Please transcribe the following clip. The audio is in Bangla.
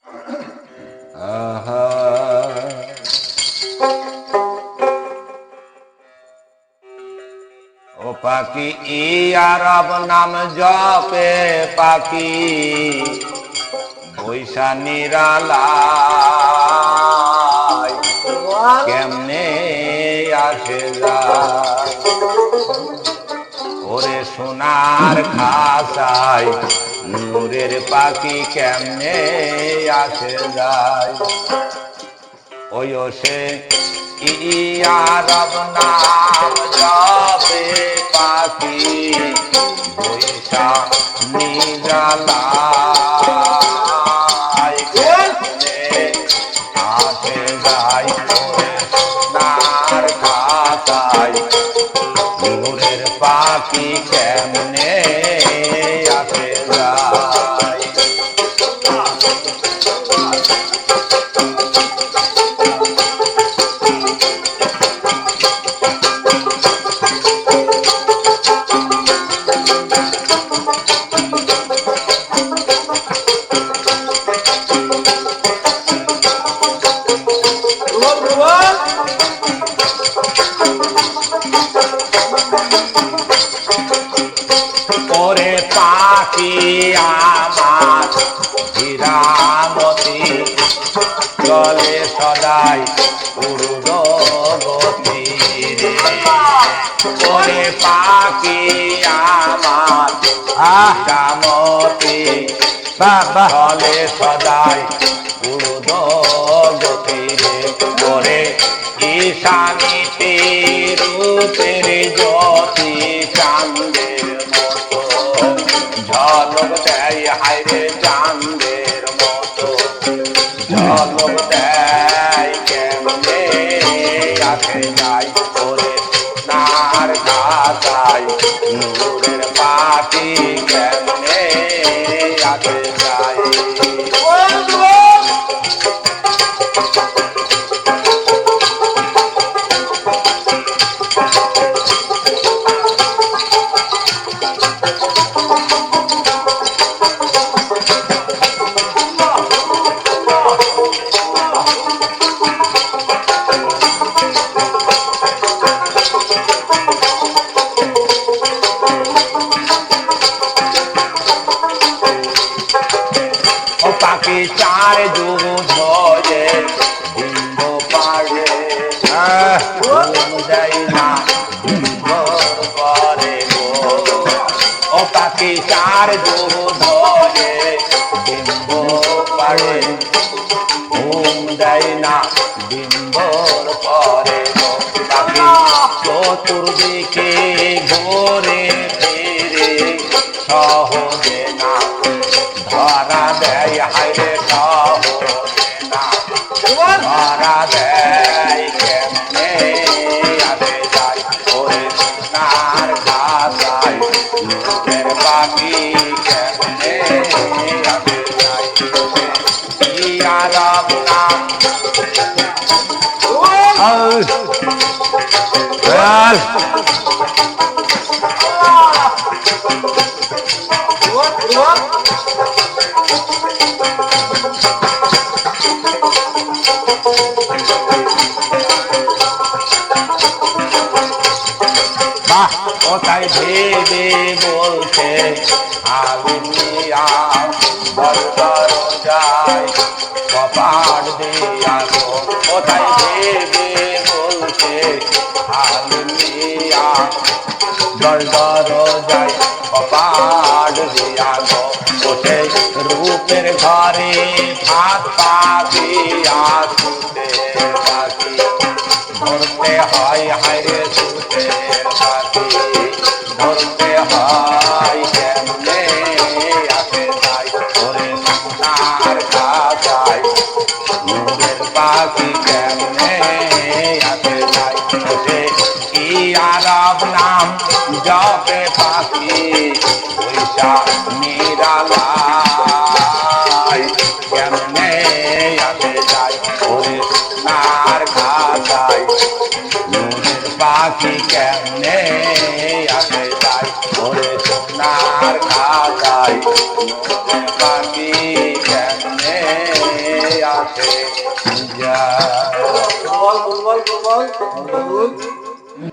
আহা ও পাখি ইয়া রব নাম জপে পাখি বৈশা নিরালায় কেমনে আসে যায় ওরে সোনার খাসায় নূরের পাখি কেমনে আসে যায় ওই সে ইয়া রব নাম জপে পাখি বৈশা নিরালায় কেমনে আসে যায় ওরে সোনার খাসায় নূরের পাখি কেমনে আসে যায় ওরে পাখি আমার হীরামতি চলে সদাই উর্ধ্বগতি রে ওরে পাখি আমার হীরামতি চলে সদাই উর্ধ্বগতি রে ওরে ঈশানীতে রূপের জ্যোতি চাঁদের মতো ঝলক দেয় হায়রে চাঁদের মতো ঝলক দেয় কেমনে আসে যায় ওরে নার গাছায় নূরের পাখি কেমনে আসে যায় পাখি চার যুগ ধরে বিম্ব পাড়ে দেয় না বিম্ব করে গো ও পাখি চার যুগ ধরে বিম্ব পাড়ে ঘুম দেয় না বিম্বর করে গো পাখি চতুর্দিকে ঘোরে ফিরে সহজে না ধরা দেয় হায়রে সহজে না ধরা দেয় কেমনে আসে যায় ওরে সোনার খাসায় নূরের পাখি কেমনে আসে যায় ইয়া রব নাম কোথায় ভেবে বলছে আলিয়া দরবার যায় কপাট দিয়া গো কোথায় ভেবে বলছে আলিয়া দরবার যায় কপাট দিয়া গো ওঠে রূপের ঘরে হাত পা দিয়া ছুটে পাখি ধরতে হয় হায়রে ছুটে পাখি ধরতে হয় কেমনে আসে যায় ওরে সোনার খাসায় নূরের পাখি কেমনে আসে যায় ওঠে ইয়া রব নাম জপে পাখি বৈশা নিরালায় কেমনে আসে যায় ওরে সোনার খাতায় নুনের পাখি কেমনে আসে যায় ওরে সোনার খাতায় নুনের পাখি কেমনে আসে যায় বল বল বল বল